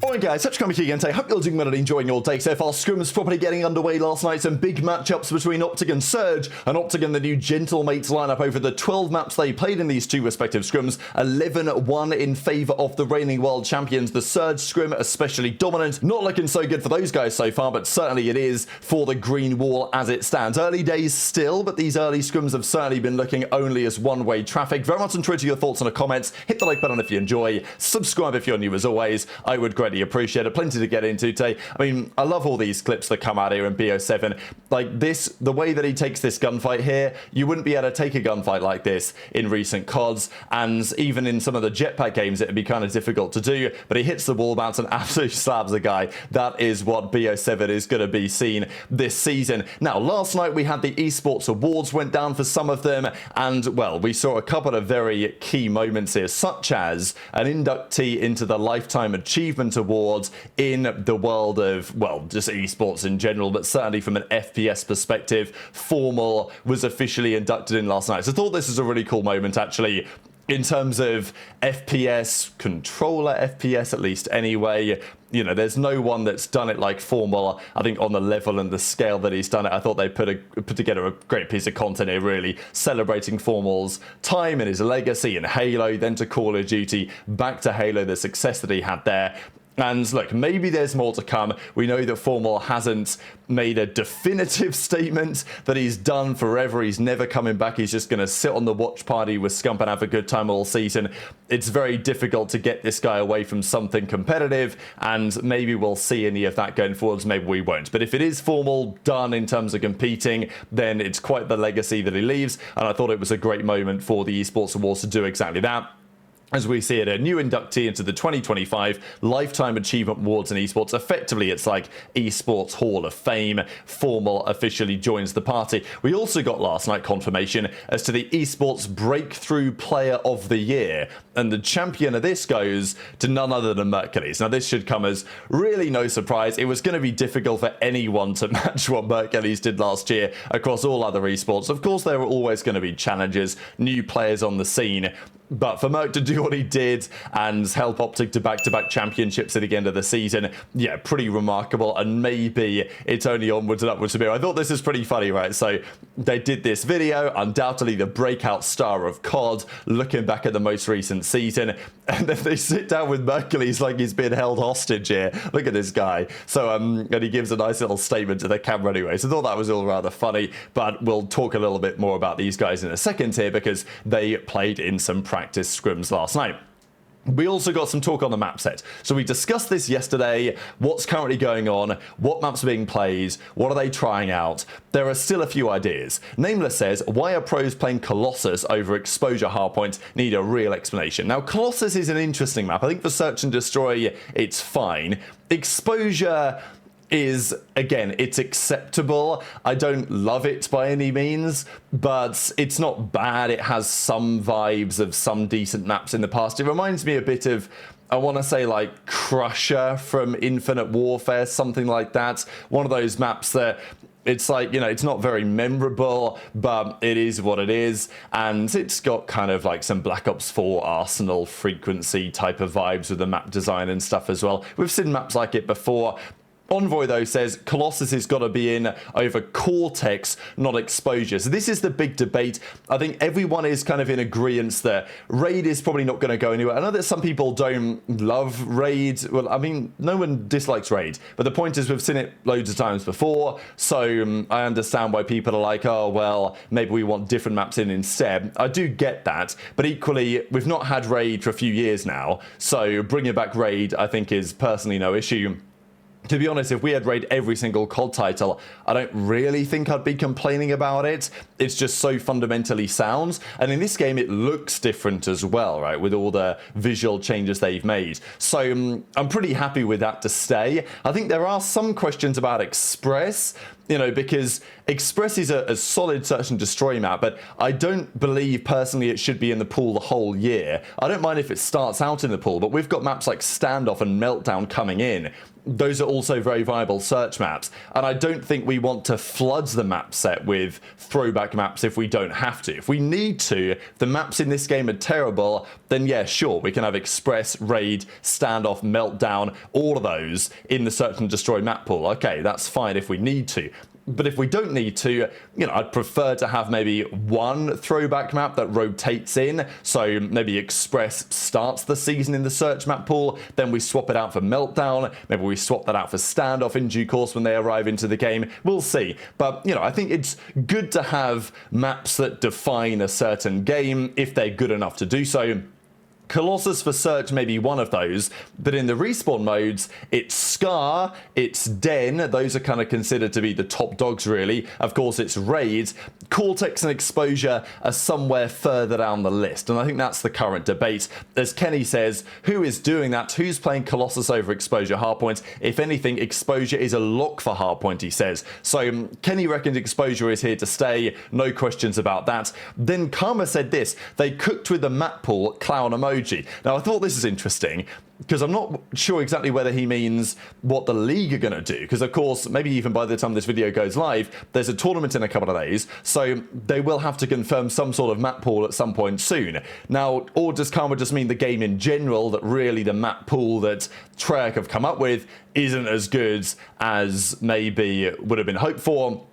Alright guys, such coming to you again today. Hope you're doing well and enjoying your day so far. Scrims properly getting underway last night. Some big matchups between OpTic and Surge, and OpTic and the new Gentlemates lineup over the 12 maps they played in these two respective scrims. 11-1 in favour of the reigning world champions. The Surge scrim especially dominant. Not looking so good for those guys so far, but certainly it is for the green wall as it stands. Early days still, but these early scrims have certainly been looking only as one-way traffic. Very much enjoy your thoughts in the comments. Hit the like button if you enjoy. Subscribe if you're new as always. I would greatly appreciate it. Plenty to get into today. I mean, I love all these clips that come out here in BO7. Like this, the way that he takes this gunfight here, you wouldn't be able to take a gunfight like this in recent CODs, and even in some of the jetpack games it'd be kind of difficult to do, but he hits the wall bounce and absolutely slabs a guy. That is what BO7 is going to be seen this season. Now, last night we had the Esports Awards went down for some of them, and well, we saw a couple of very key moments here, such as an inductee into the Lifetime Achievement Awards in the world of, well, just esports in general, but certainly from an FPS perspective. Formal was officially inducted in last night. So I thought this was a really cool moment, actually, in terms of FPS, controller FPS at least anyway. You know, there's no one that's done it like Formal, I think, on the level and the scale that he's done it. I thought they put together a great piece of content here, really celebrating Formal's time and his legacy in Halo, then to Call of Duty, back to Halo, the success that he had there. And look, maybe there's more to come. We know that Formal hasn't made a definitive statement that he's done forever. He's never coming back. He's just going to sit on the watch party with Scump and have a good time all season. It's very difficult to get this guy away from something competitive, and maybe we'll see any of that going forwards. Maybe we won't. But if it is Formal done in terms of competing, then it's quite the legacy that he leaves. And I thought it was a great moment for the Esports Awards to do exactly that. As we see it, a new inductee into the 2025 Lifetime Achievement Awards in esports. Effectively, it's like Esports Hall of Fame. Formal officially joins the party. We also got last night confirmation as to the Esports Breakthrough Player of the Year, and the champion of this goes to none other than Mercules. Now, this should come as really no surprise. It was going to be difficult for anyone to match what Mercules did last year across all other esports. Of course, there were always going to be challenges, new players on the scene. But for Merc to do what he did and help OpTic to back-to-back championships at the end of the season, yeah, pretty remarkable. And maybe it's only onwards and upwards from here. I thought this is pretty funny, right? So they did this video, undoubtedly the breakout star of COD, looking back at the most recent season. And then they sit down with Mercules like he's been held hostage here. Look at this guy. So, and he gives a nice little statement to the camera anyway. So I thought that was all rather funny. But we'll talk a little bit more about these guys in a second here, because they played in some practice scrims last night. We also got some talk on the map set. So we discussed this yesterday, what's currently going on, what maps are being played, what are they trying out. There are still a few ideas. Nameless says, why are pros playing Colossus over Exposure Hardpoint? Need a real explanation. Now, Colossus is an interesting map. I think for Search and Destroy, it's fine. Exposure is, again, it's acceptable. I don't love it by any means, but it's not bad. It has some vibes of some decent maps in the past. It reminds me a bit of, I want to say, like Crusher from Infinite Warfare, something like that. One of those maps that it's like, you know, it's not very memorable, but it is what it is. And it's got kind of like some Black Ops 4 Arsenal frequency type of vibes with the map design and stuff as well. We've seen maps like it before. Envoy, though, says Colossus has got to be in over Cortex, not Exposure. So this is the big debate. I think everyone is kind of in agreement that Raid is probably not going to go anywhere. I know that some people don't love Raid. Well, I mean, no one dislikes Raid. But the point is we've seen it loads of times before. So I understand why people are like, oh, well, maybe we want different maps in instead. I do get that. But equally, we've not had Raid for a few years now. So bringing back Raid, I think, is personally no issue. To be honest, if we had Raid every single COD title, I don't really think I'd be complaining about it. It's just so fundamentally sound. And in this game, it looks different as well, right? With all the visual changes they've made. So I'm pretty happy with that to stay. I think there are some questions about Express, You know, because Express is a solid search and destroy map, but I don't believe personally it should be in the pool the whole year. I don't mind if it starts out in the pool, but we've got maps like Standoff and Meltdown coming in. Those are also very viable search maps, and I don't think we want to flood the map set with throwback maps if we don't have to. If we need to, if the maps in this game are terrible, then yeah, sure, we can have Express, Raid, Standoff, Meltdown, all of those in the search and destroy map pool. Okay, that's fine if we need to. But if we don't need to, you know, I'd prefer to have maybe one throwback map that rotates in. So maybe Express starts the season in the search map pool, then we swap it out for Meltdown, maybe we swap that out for Standoff in due course when they arrive into the game. We'll see. But, you know, I think it's good to have maps that define a certain game if they're good enough to do so. Colossus for search may be one of those, but in the respawn modes, it's Scar, it's Den, those are kind of considered to be the top dogs really. Of course, it's Raid. Cortex and Exposure are somewhere further down the list, and I think that's the current debate. As Kenny says, who is doing that? Who's playing Colossus over Exposure Hardpoint? If anything, Exposure is a lock for Hardpoint, he says. So Kenny reckons Exposure is here to stay, no questions about that. Then Karma said this, they cooked with the map pool clown emoji. Now, I thought this is interesting because I'm not sure exactly whether he means what the league are going to do, because of course maybe even by the time this video goes live there's a tournament in a couple of days, so they will have to confirm some sort of map pool at some point soon. Now, or does Karma just mean the game in general, that really the map pool that Traixx have come up with isn't as good as maybe would have been hoped for?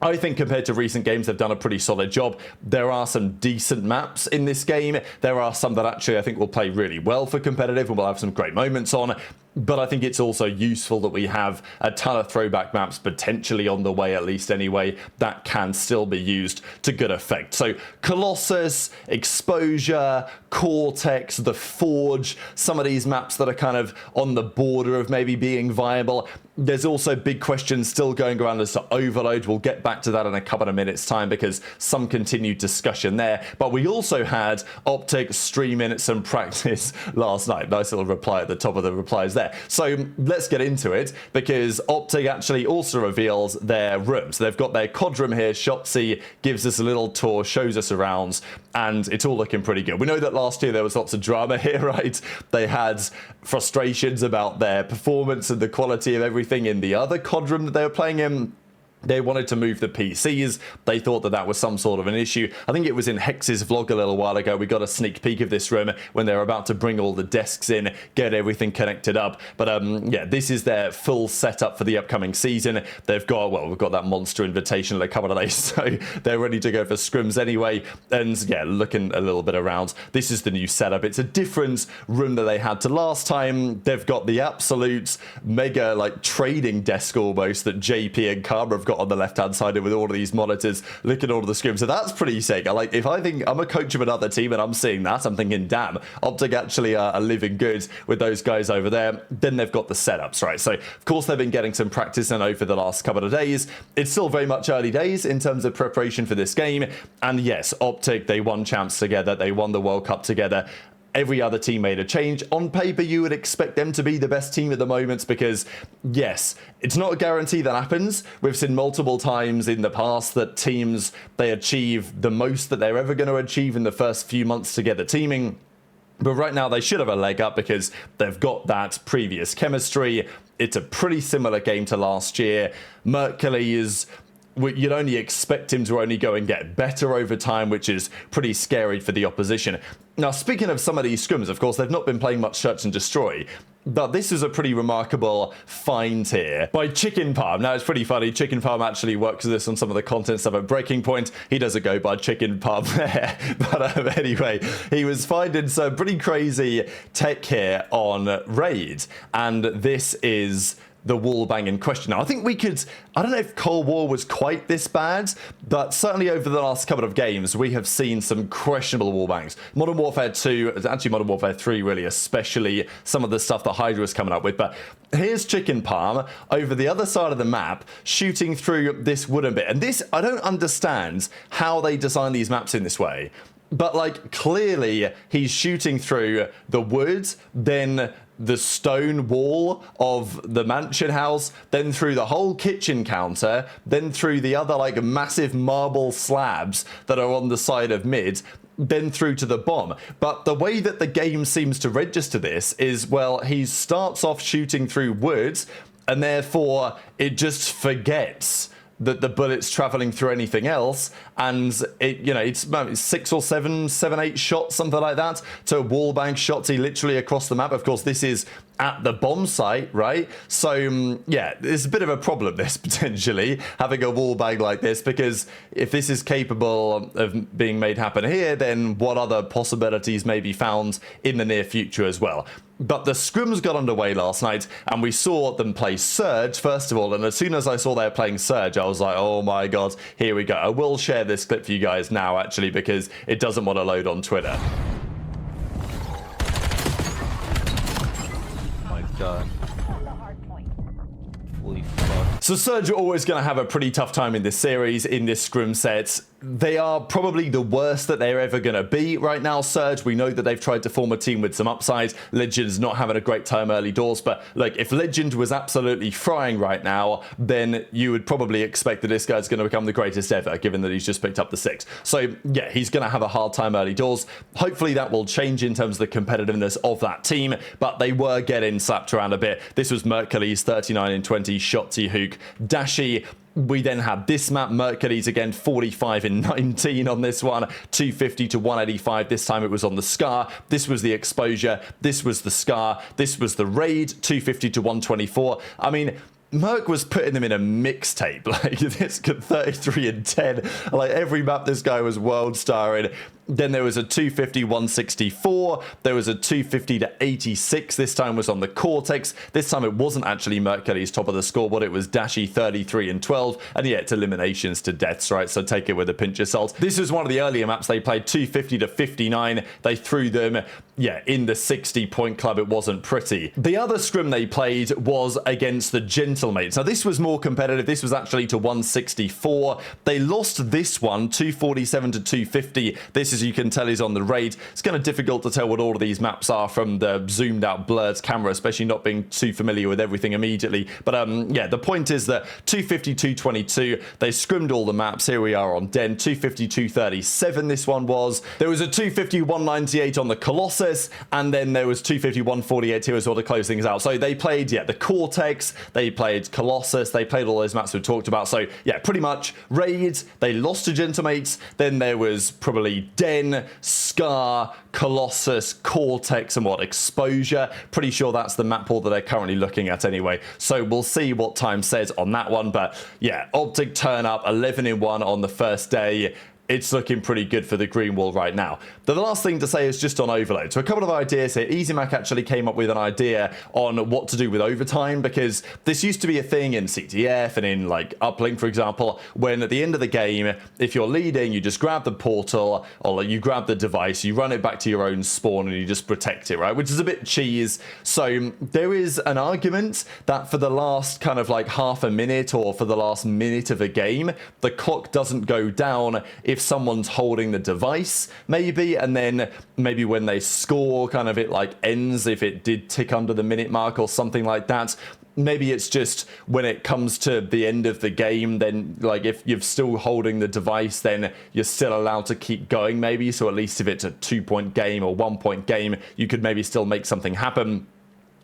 I think compared to recent games, they've done a pretty solid job. There are some decent maps in this game. There are some that actually I think will play really well for competitive and we'll have some great moments on. But I think it's also useful that we have a ton of throwback maps potentially on the way, at least anyway, that can still be used to good effect. So Colossus, Exposure, Cortex, the Forge, some of these maps that are kind of on the border of maybe being viable. There's also big questions still going around as to Overload. We'll get back to that in a couple of minutes time because some continued discussion there. But we also had OpTic streaming some practice last night. Nice little reply at the top of the replies there. So let's get into it, because OpTic actually also reveals their room. So they've got their COD room here. Shotzzy gives us a little tour, shows us around, and it's all looking pretty good. We know that last year there was lots of drama here, right? They had frustrations about their performance and the quality of everything in the other COD room that they were playing in. They wanted to move the PCs. They thought that that was some sort of an issue. I think it was in Hex's vlog a little while ago. We got a sneak peek of this room when they were about to bring all the desks in, get everything connected up. But yeah, this is their full setup for the upcoming season. They've got, well, we've got that monster invitation in a couple of days, so they're ready to go for scrims anyway. And yeah, looking a little bit around. This is the new setup. It's a different room that they had to last time. They've got the absolute mega like trading desk almost that JP and Karma have got on the left hand side with all of these monitors, look at all of the scrims. So that's pretty sick. Like, if I think I'm a coach of another team and I'm seeing that, I'm thinking, damn, OpTic actually are living good with those guys over there. Then they've got the setups, right? So of course they've been getting some practice in over the last couple of days. It's still very much early days in terms of preparation for this game. And yes, OpTic, they won champs together, they won the World Cup together. Every other team made a change. On paper, you would expect them to be the best team at the moment because, yes, it's not a guarantee that happens. We've seen multiple times in the past that teams, they achieve the most that they're ever going to achieve in the first few months together teaming. But right now, they should have a leg up because they've got that previous chemistry. It's a pretty similar game to last year. Mercules, you'd only expect him to only go and get better over time, which is pretty scary for the opposition. Now, speaking of some of these scrims, of course, they've not been playing much Search and Destroy, but this is a pretty remarkable find here by Chicken Palm. Now, it's pretty funny. Chicken Palm actually works with this on some of the content stuff at Breaking Point. He doesn't go by Chicken Palm there. But anyway, he was finding some pretty crazy tech here on Raid, and this is the wall bang in question. Now, I think we could, I don't know if Cold War was quite this bad, but certainly over the last couple of games, we have seen some questionable wall bangs. Modern Warfare 2, actually Modern Warfare 3 really, especially some of the stuff that HyDra was coming up with. But here's Chicken Palm over the other side of the map, shooting through this wooden bit. And this, I don't understand how they design these maps in this way, But like clearly he's shooting through the wood, then the stone wall of the mansion house, then through the whole kitchen counter, then through the other like massive marble slabs that are on the side of mid, then through to the bomb. But the way that the game seems to register this is, well, he starts off shooting through woods and therefore it just forgets that the bullet's traveling through anything else, and it, you know, it's 6 or 7, 8 shots, something like that, to wallbang Shotzzy literally across the map. Of course, this is at the bomb site, right? So yeah, there's a bit of a problem, this, potentially having a wallbang like this, because if this is capable of being made happen here, then what other possibilities may be found in the near future as well? But the scrims got underway last night, and we saw them play Surge, first of all, and as soon as I saw they were playing Surge, I was like, oh my god, here we go. I will share this clip for you guys now, actually, because it doesn't want to load on Twitter. My god. Holy fuck. So Surge are always going to have a pretty tough time in this series, in this scrim set. They are probably the worst that they're ever going to be right now, Surge. We know that they've tried to form a team with some upside. Legend's not having a great time early doors, but like if Legend was absolutely frying right now, then you would probably expect that this guy's going to become the greatest ever, given that he's just picked up the 6. So yeah, he's going to have a hard time early doors. Hopefully that will change in terms of the competitiveness of that team, but they were getting slapped around a bit. This was Mercules 39-20, Shotzzy, Huke, Dashy. We then had this map, Mercules again 45-19 on this one, 250-185. This time it was on the Scar. This was the exposure. This was the Scar. This was the raid, 250-124. I mean, Merc was putting them in a mixtape, like this 33-10. Like every map this guy was world starring. Then there was a 250-164. There was a 250-86. This time was on the Cortex. This time it wasn't actually Mercules top of the scoreboard. It was Dashy 33-12. And yeah, it's eliminations to deaths, right? So take it with a pinch of salt. This was one of the earlier maps. They played 250-59. They threw them, yeah, in the 60-point club. It wasn't pretty. The other scrim they played was against the Gentlemates. Now this was more competitive. This was actually to 164. They lost this one, 247-250. This, as you can tell, is on the raid. It's kind of difficult to tell what all of these maps are from the zoomed out blurred camera, especially not being too familiar with everything immediately. But yeah, the point is that 250-222, they scrimmed all the maps. Here we are on Den, 250-237 this one was. There was a 250-198 on the Colossus, and then there was 250-148 here as well to close things out. So they played, yeah, the Cortex, they played Colossus, they played all those maps we've talked about. So yeah, pretty much raid, they lost to Gentlemates, then there was probably Den, Scar, Colossus, Cortex, and what, Exposure. Pretty sure that's the map pool that they're currently looking at anyway. So we'll see what time says on that one. But yeah, OpTic turn up 11-1 on the first day. It's looking pretty good for the green wall right now. The last thing to say is just on overload. So a couple of ideas here. EasyMac actually came up with an idea on what to do with overtime, because this used to be a thing in CTF and in like Uplink, for example, when at the end of the game, if you're leading, you just grab the portal or you grab the device, you run it back to your own spawn and you just protect it, right? Which is a bit cheese. So there is an argument that for the last kind of like half a minute or for the last minute of a game, the clock doesn't go down if someone's holding the device, maybe, and then maybe when they score, kind of it like ends if it did tick under the minute mark or something like that. Maybe it's just when it comes to the end of the game, then like if you're still holding the device, then you're still allowed to keep going maybe. So at least if it's a 2-point game or 1-point game, you could maybe still make something happen.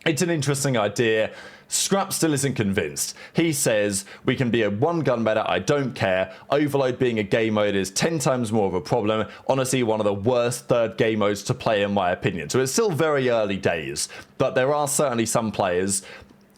It's an interesting idea. Scrap still isn't convinced. He says, we can be a 1-gun meta, I don't care. Overload being a game mode is 10 times more of a problem. Honestly, one of the worst third game modes to play in my opinion. So it's still very early days, but there are certainly some players.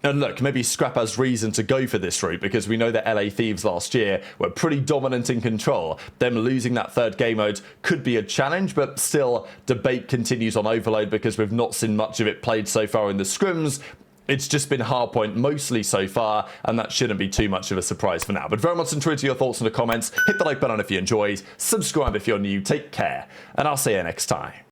And look, maybe Scrap has reason to go for this route, because we know that LA Thieves last year were pretty dominant in control. Them losing that third game mode could be a challenge, but still debate continues on Overload because we've not seen much of it played so far in the scrims. It's just been hardpoint mostly so far, and that shouldn't be too much of a surprise for now. But very much enjoyed your thoughts in the comments. Hit the like button if you enjoyed. Subscribe if you're new. Take care, and I'll see you next time.